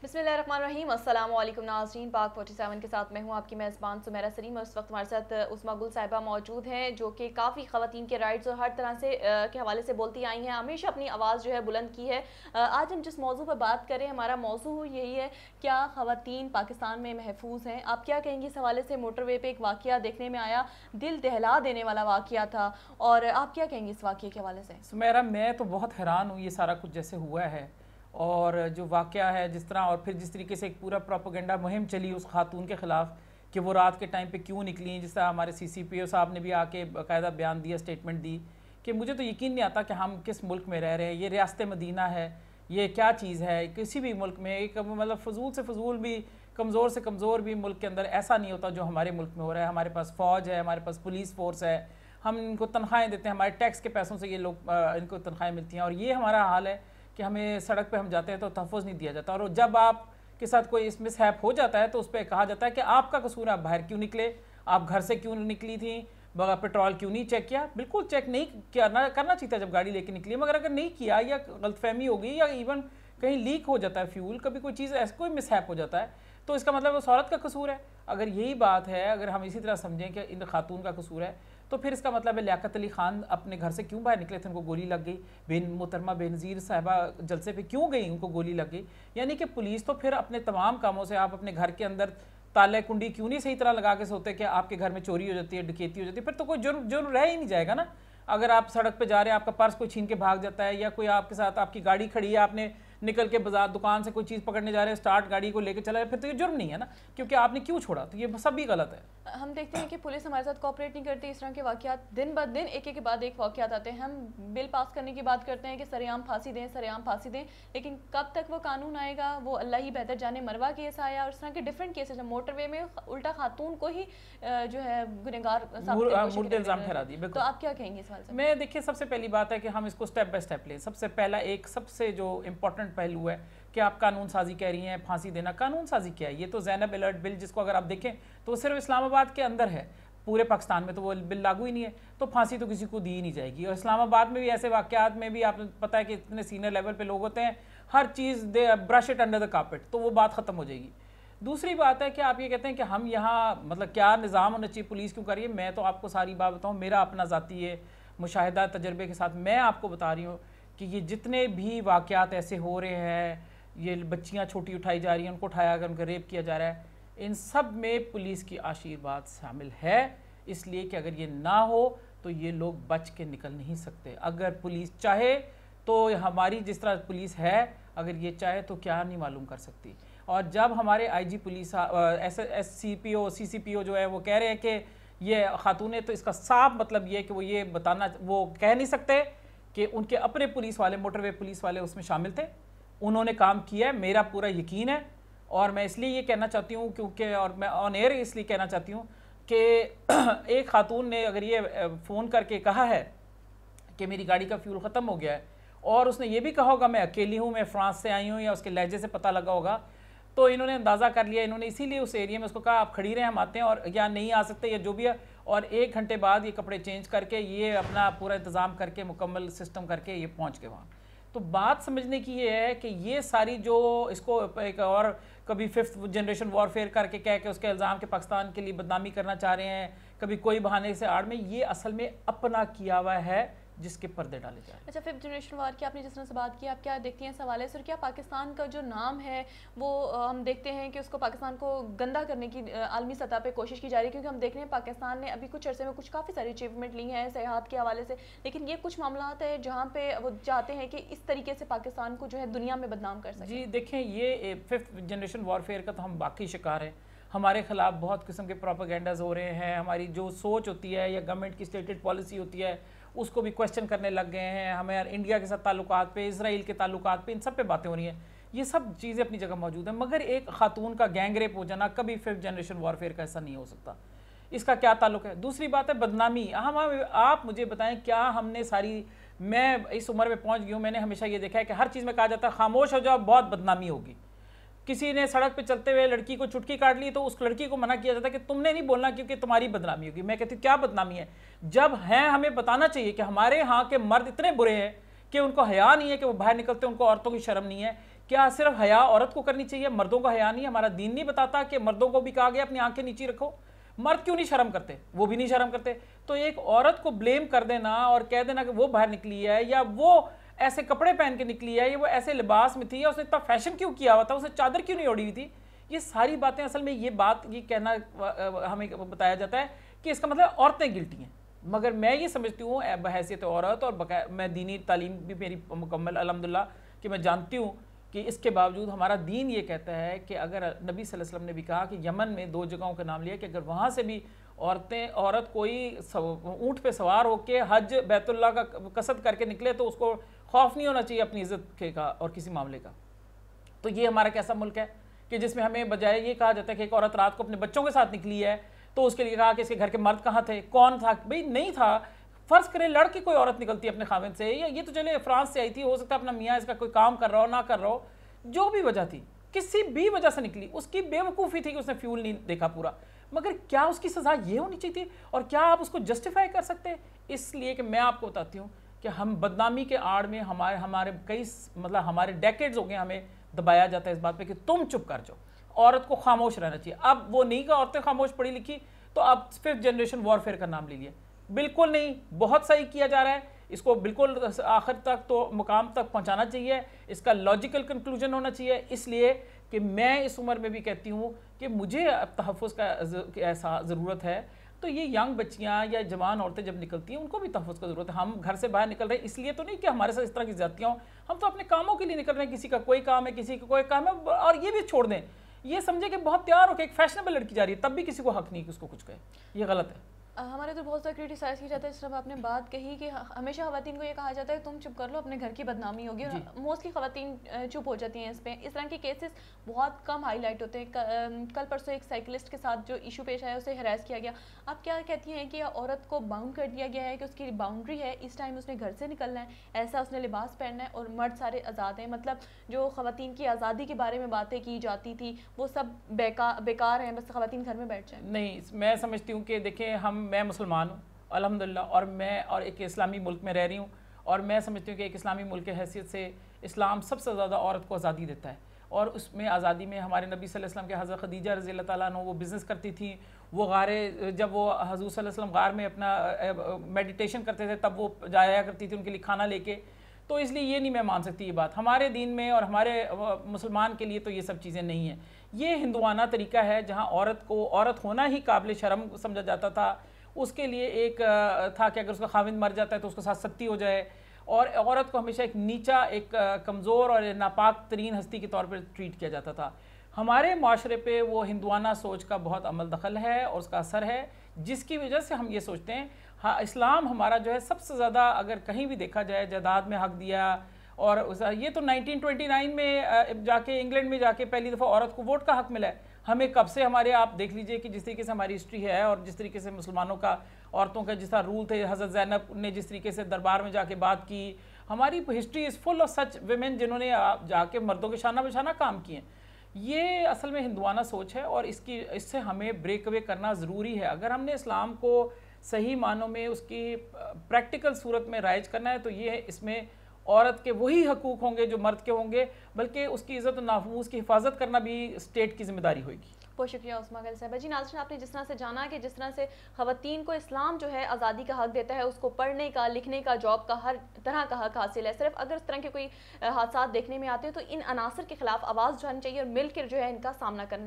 बिस्मिल्लाहिर्रहमानिर्रहीम। अस्सलाम वालेकुम नाज़रीन। पाक 47 के साथ मैं हूँ आपकी मेज़बान सुमेरा सलीम और इस वक्त हमारे साथ उस्मा गुल साहिबा मौजूद हैं जो कि काफ़ी ख़वातीन के राइट्स और हर तरह से के हवाले से बोलती आई हैं, हमेशा अपनी आवाज़ जो है बुलंद की है। आज हम जिस मौजू पर बात करें, हमारा मौजू यही है, क्या ख़वातीन पाकिस्तान में महफूज हैं? आप क्या कहेंगी इस हवाले से? मोटरवे पे एक वाक़या देखने में आया, दिल दहला देने वाला वाक़या था, और आप क्या कहेंगी इस वाक़ये के हवाले से? सुमेरा, मैं तो बहुत हैरान हूँ ये सारा कुछ जैसे हुआ है, और जो वाक़या है जिस तरह, और फिर जिस तरीके से एक पूरा प्रोपेगेंडा मुहिम चली उस खातून के ख़िलाफ़ कि वो रात के टाइम पे क्यों निकली, जिस तरह हमारे CCPO साहब ने भी आके बाकायदा बयान दिया, स्टेटमेंट दी कि मुझे तो यकीन नहीं आता कि हम किस मुल्क में रह रहे हैं, ये रियासत मदीना है, ये क्या चीज़ है। किसी भी मुल्क में एक मतलब फ़जूल से फ़जूल भी, कमज़ोर से कमज़ोर भी मुल्क के अंदर ऐसा नहीं होता जो हमारे मुल्क में हो रहा है। हमारे पास फ़ौज है, हमारे पास पुलिस फ़ोर्स है, हम इनको तनख्वाहें देते हैं, हमारे टैक्स के पैसों से ये लोग इनको तनख्वाहें मिलती हैं, और ये हमारा हाल है कि हमें सड़क पे हम जाते हैं तो तहफ़्फ़ुज़ नहीं दिया जाता। और जब आप के साथ कोई इस मिसहैप हो जाता है तो उस पर कहा जाता है कि आपका कसूर है, आप बाहर क्यों निकले, आप घर से क्यों निकली थी, पेट्रोल क्यों नहीं चेक किया। बिल्कुल चेक नहीं करना चाहिए था जब गाड़ी लेके निकली, मगर अगर नहीं किया या गलतफहमी हो गई या इवन कहीं लीक हो जाता है फ्यूल, कभी कोई चीज़ ऐसा कोई मिसहैप हो जाता है, तो इसका मतलब उस औरत का कसूर है। अगर यही बात है, अगर हम इसी तरह समझें कि इन खातून का कसूर है, तो फिर इसका मतलब है लियाकत अली ख़ान अपने घर से क्यों बाहर निकले थे, उनको गोली लग गई। मोहतरमा बेनज़ीर साहिबा जलसे पे क्यों गई, उनको गोली लग गई। यानी कि पुलिस तो फिर अपने तमाम कामों से, आप अपने घर के अंदर ताले कुंडी क्यों नहीं सही तरह लगा के सोते कि आपके घर में चोरी हो जाती है, डकैती हो जाती है, फिर तो कोई जुर्म रह ही नहीं जाएगा ना। अगर आप सड़क पे जा रहे हैं, आपका पर्स कोई छीन के भाग जाता है, या कोई आपके साथ, आपकी गाड़ी खड़ी है, आपने निकल के बाजार दुकान से कोई चीज़ पकड़ने जा रहे हैं, स्टार्ट गाड़ी को लेकर चला है, फिर तो ये जुर्म नहीं है ना, क्योंकि आपने क्यों छोड़ा, तो ये सब भी गलत है। हम देखते हैं कि पुलिस हमारे साथ कोऑपरेट नहीं करती। इस तरह के वाक़यात दिन ब दिन एक के बाद एक वाक़यात आते हैं। हम बिल पास करने की बात करते हैं कि सरेआम फांसी दें, सरेआम फांसी दें, लेकिन कब तक वो कानून आएगा वो अल्लाह ही बेहतर जाने। मरवा केस आया और इस तरह के डिफरेंट केसेस, मोटरवे में उल्टा खातून को ही जो है गुनहगार इल्ज़ाम ठहरा दी। तो आप क्या कहेंगे इस बारे में? मैं देखिए, सबसे पहली बात है कि हम इसको स्टेप बाय स्टेप लें। सबसे पहला एक सबसे जो इम्पोर्टेंट पहलू है कि आप कानून साजी कह रही हैं, फांसी देना, कानून साजी क्या है? ये तो ज़ैनब अलर्ट बिल, जिसको अगर आप देखें तो सिर्फ इस्लामाबाद के अंदर है, पूरे पाकिस्तान में तो वो बिल लागू ही नहीं है, तो फांसी तो किसी को दी ही नहीं जाएगी। और इस्लामाबाद में भी ऐसे वाक़यात में भी आपको पता है कि इतने सीनियर लेवल पे लोग होते हैं, हर चीज़ they brush it under the carpet, तो वो बात ख़त्म हो जाएगी। दूसरी बात है कि आप ये कहते हैं कि हम यहाँ मतलब क्या निज़ाम होना चाहिए, पुलिस क्यों कर रही है। मैं तो आपको सारी बात बताऊँ, मेरा अपना ज़ाती है मुशाहिदा तजर्बे के साथ मैं आपको बता रही हूँ कि ये जितने भी वाक़यात ऐसे हो रहे हैं, ये बच्चियाँ छोटी उठाई जा रही हैं, उनको उठाया कर उनका रेप किया जा रहा है, इन सब में पुलिस की आशीर्वाद शामिल है। इसलिए कि अगर ये ना हो तो ये लोग बच के निकल नहीं सकते। अगर पुलिस चाहे तो हमारी जिस तरह पुलिस है, अगर ये चाहे तो क्या नहीं मालूम कर सकती। और जब हमारे IG पुलिस SCPO CCPO जो है वो कह रहे हैं कि ये खातून है, तो इसका साफ मतलब ये है कि वो ये बताना, वो कह नहीं सकते कि उनके अपने पुलिस वाले, मोटरवे पुलिस वाले उसमें शामिल थे, उन्होंने काम किया है, मेरा पूरा यकीन है। और मैं इसलिए ये कहना चाहती हूँ क्योंकि, और मैं ऑन एयर इसलिए कहना चाहती हूँ कि एक खातून ने अगर ये फ़ोन करके कहा है कि मेरी गाड़ी का फ्यूल ख़त्म हो गया है, और उसने ये भी कहा होगा मैं अकेली हूँ, मैं फ्रांस से आई हूँ, या उसके लहजे से पता लगा होगा, तो इन्होंने अंदाज़ा कर लिया, इन्होंने इसीलिए उस एरिया में उसको कहा आप खड़ी रहें, हम आते हैं, और या नहीं आ सकते या जो भी है। और 1 घंटे बाद ये कपड़े चेंज करके, ये अपना पूरा इंतज़ाम करके, मुकम्मल सिस्टम करके ये पहुँच गए वहाँ। तो बात समझने की ये है कि ये सारी जो इसको एक और कभी 5th जनरेशन वॉरफेयर करके कह के उसके इल्ज़ाम के पाकिस्तान के लिए बदनामी करना चाह रहे हैं, कभी कोई बहाने से आड़ में, ये असल में अपना किया हुआ है जिसके पर्दे डाले जाए। अच्छा, 5th जनरेशन वार की आपने जिस तरह से बात की, आप क्या देखती हैं इस हवाले से? क्या पाकिस्तान का जो नाम है वो हम देखते हैं कि उसको, पाकिस्तान को गंदा करने की आलमी सतह पे कोशिश की जा रही है? क्योंकि हम देख रहे हैं पाकिस्तान ने अभी कुछ अर्से में काफ़ी सारी अचीवमेंट ली हैं सयाहत के हवाले से, लेकिन ये कुछ मामलात है जहाँ पे वो चाहते हैं कि इस तरीके से पाकिस्तान को जो है दुनिया में बदनाम कर सकें। जी देखें, ये 5th जनरेशन वॉरफेयर का तो हम बाकी शिकार हैं। हमारे ख़िलाफ़ बहुत किस्म के प्रोपेगेंडाज हो रहे हैं, हमारी जो सोच होती है या गवर्नमेंट की स्टेटेड पॉलिसी होती है उसको भी क्वेश्चन करने लग गए हैं। हमें इंडिया के साथ ताल्लुकात पे, इसराइल के ताल्लुकात पे, इन सब पे बातें हो रही हैं। ये सब चीज़ें अपनी जगह मौजूद हैं, मगर एक खातून का गैंग रेप हो जाना कभी 5th जनरेशन वॉरफेयर का ऐसा नहीं हो सकता। इसका क्या ताल्लुक है? दूसरी बात है बदनामी। आप मुझे बताएं, क्या हमने सारी, मैं इस उम्र में पहुंच गई हूँ, मैंने हमेशा ये देखा है कि हर चीज़ में कहा जाता है खामोश हो जाओ, बहुत बदनामी होगी। किसी ने सड़क पे चलते हुए लड़की को चुटकी काट ली तो उस लड़की को मना किया जाता है कि तुमने नहीं बोलना क्योंकि तुम्हारी बदनामी होगी। मैं कहती हूँ क्या बदनामी है, जब हैं हमें बताना चाहिए कि हमारे यहाँ के मर्द इतने बुरे हैं کہ ان کو حیا نہیں ہے کہ وہ باہر نکلتے ان کو عورتوں کی شرم نہیں ہے. کیا صرف حیا عورت کو کرنی چاہیے, مردوں کو حیا نہیں ہے؟ ہمارا دین نہیں بتاتا کہ مردوں کو بھی کہا گیا اپنی آنکھیں نیچی رکھو؟ مرد کیوں نہیں شرم کرتے؟ وہ بھی نہیں شرم کرتے. تو ایک عورت کو بلیم کر دینا اور کہہ دینا کہ وہ باہر نکلی ہے, یا وہ ایسے کپڑے پہن کے نکلی ہے, یا وہ ایسے لباس میں تھی, یا اس نے اتنا فیشن کیوں کیا ہوا تھا, اسے چادر کیوں نہیں اوڑی ہوئی تھی, یہ ساری باتیں اصل میں یہ کہنا ہمیں بتایا جاتا ہے کہ اس کا مطلب عورتیں گلٹی ہیں. مگر میں یہ سمجھتی ہوں بحیثیت عورت, اور میں دینی تعلیم بھی میری مکمل الحمدللہ کہ میں جانتی ہوں کہ اس کے باوجود ہمارا دین یہ کہتا ہے کہ اگر نبی صلی اللہ علیہ وسلم نے بھی کہا کہ یمن میں 2 جگہوں کا نام لیا کہ اگر وہاں سے بھی عورت کوئی اونٹ پہ سوار ہو کے حج بیت اللہ کا قصد کر کے نکلے تو اس کو خوف نہیں ہونا چاہیے اپنی عزت کا اور کسی معاملے کا. تو یہ ہمارا کیسا ملک ہے کہ جس میں ہمیں بجائے یہ کہا جاتا ہے کہ ایک عورت رات کو اپنے بچوں کے ساتھ نکلی ہے تو اس کے لیے کہا کہ اس کے گھر کے مرد کہاں تھے, کون تھا؟ بھئی نہیں تھا. فرض کریں لڑ کے کوئی عورت نکلتی ہے اپنے خاوند سے, یا یہ تو چلے فرانس سے آئی تھی, ہو سکتا ہے اپنا میاں اس کا کوئی کام کر رہا ہو نہ کر رہا ہو, جو بھی وجہ تھی, کسی بھی وجہ سے نکلی, اس کی بے وقوفی تھی کہ اس نے فیول نہیں دیکھا پورا, مگر کیا اس کی سزا یہ ہونی چاہیے تھی؟ اور کیا آپ اس کو جسٹیفائی کر سکتے ہیں؟ اس لیے کہ میں آپ کو بتاتی ہوں کہ ہم بدنامی کے آڑ میں ہمارے کئی ہمارے ڈیکیڈز ہو گئے ہمیں دبایا جاتا ہے اس بات پہ کہ تم چپ کر جاؤ, عورت کو خاموش رہنا چاہیے. اب وہ نہیں کہ عورتیں خاموش پڑھی لکھی تو اب 5th جنریشن وارفیئر کا نام لے لیا. بالکل نہیں, بہت صحیح کیا جا رہا ہے, اس کو بالکل آخر تک تو مقام تک پہنچانا چاہیے, اس کا لاجیکل کنکلوژن ہونا چاہیے. اس لیے کہ میں اس عمر میں بھی کہتی ہوں کہ مجھے تحفظ کا ایسا ضرورت ہے, تو یہ ینگ بچیاں یا جوان عورتیں جب نکلتی ہیں ان کو بھی تحفظ کا ضرورت ہے. ہم گھر سے باہر نکل رہے ہیں اس لیے تو نہیں کہ ہمارے ساتھ اس طرح کی زیادتیاں ہوں, ہم تو اپنے کاموں کے لیے نکل رہے ہیں, کسی کا کوئی کام ہے, کسی کا کوئی کام ہے, اور یہ بھی چھوڑ دیں, یہ سمجھے کہ بہت تیار ہو کہ ایک فیشنیبل لڑکی جا رہی ہے تب بھی کسی کو حق نہیں کہ اس کو کچھ کہے, یہ غلط ہے. ہمارے تو بہت زیادہ کرٹیسائز کیا جاتا ہے. اس طرح آپ نے بات کہی کہ ہمیشہ خواتین کو یہ کہا جاتا ہے تم چپ کر لو, اپنے گھر کی بدنامی ہوگی, اور موسٹلی خواتین چپ ہو جاتی ہیں اس پہ. اس طرح کے کیسز بہت کم ہائی لائٹ ہوتے ہیں. کل پرسوں ایک سائیکلسٹ کے ساتھ جو ایشو پیش آیا اسے ہراس کیا گیا. آپ کیا کہتی ہیں کہ عورت کو باؤنڈ کر دیا گیا ہے کہ اس کی باؤنڈری ہے, اس ٹائم اس نے گھر سے نکلنا ہے, ایسا اس نے لباس پہننا ہے, اور مرد سارے آزاد ہیں. مطلب جو خواتین کی آزادی کے بارے میں باتیں کی جاتی تھی وہ سب بیکار ہیں, بس خواتین گھر میں بیٹھ جائیں. نہیں, میں سمجھتی ہوں کہ دیکھیں میں مسلمان ہوں الحمدللہ, اور ایک اسلامی ملک میں رہ رہی ہوں, اور میں سمجھتی ہوں کہ ایک اسلامی ملک کی حیثیت سے اسلام سب سے زیادہ عورت کو آزادی دیتا ہے. اور اس میں آزادی میں ہمارے نبی صلی اللہ علیہ وسلم کے حضرت خدیجہ رضی اللہ تعالیٰ عنہ وہ بزنس کرتی تھیں, وہ جب وہ حضور صلی اللہ علیہ وسلم غار میں اپنا میڈیٹیشن کرتے تھے تب وہ جایا کرتی تھی ان کے لیے کھانا لے کے. تو اس لیے یہ نہیں میں مان سکتی یہ بات, ہمارے دین میں اور ہمارے مسلمان کے لیے تو یہ سب چیزیں نہیں ہیں. یہ ہندوانہ طریقہ ہے جہاں عورت کو عورت ہونا ہی قابل شرم سمجھا جاتا تھا. اس کے لیے ایک تھا کہ اگر اس کا خاوند مر جاتا ہے تو اس کے ساتھ ستی ہو جائے, اور عورت کو ہمیشہ ایک نیچا, ایک کمزور اور ناپاک ترین ہستی کے طور پر ٹریٹ کیا جاتا تھا. ہمارے معاشرے پہ وہ ہندوانہ سوچ کا بہت عمل دخل ہے اور اس کا اثر ہے, جس کی وجہ سے ہم یہ سوچتے ہیں اسلام ہمارا جو ہے سب سے زیادہ اگر کہیں بھی دیکھا جائے جائیداد میں حق دیا. اور یہ تو 1929 میں جا کے انگلینڈ میں جا کے پہلی دفعہ عورت کو ووٹ کا حق ملا ہے. ہمیں کب سے ہمارے آپ دیکھ لیجئے کہ جس طریقے سے ہماری ہسٹری ہے اور جس طریقے سے مسلمانوں کا عورتوں کا جس طرح رول تھے, حضرت زینب نے جس طریقے سے دربار میں جا کے بات کی, ہماری history is full of such women جنہوں نے جا کے مردوں کے شانہ بشانہ کام کیے. یہ اصل میں ہندوانہ سوچ ہے اور اس سے ہمیں بریک اوے کرنا ضروری ہے. اگر ہم نے اسلام کو صحیح معنوں میں اس کی پریکٹیکل صورت میں رائج کرنا ہے تو یہ اس میں عورت کے وہی حقوق ہوں گے جو مرد کے ہوں گے, بلکہ اس کی عزت و ناموس کی حفاظت کرنا بھی اسٹیٹ کی ذمہ داری ہوئے گی. بہت شکریہ عثمہ گل صاحبہ. جی ناظرین, آپ نے جس طرح سے جانا کہ جس طرح سے خواتین کو اسلام جو ہے آزادی کا حق دیتا ہے, اس کو پڑھنے کا, لکھنے کا, جاب کا, ہر طرح کا حق حاصل ہے. صرف اگر اس طرح کے کوئی حادثات دیکھنے میں آتے ہیں تو ان عناصر کے خلاف آواز اٹھانی چاہیے اور مل کر جو ہے ان کا سامنا کرنا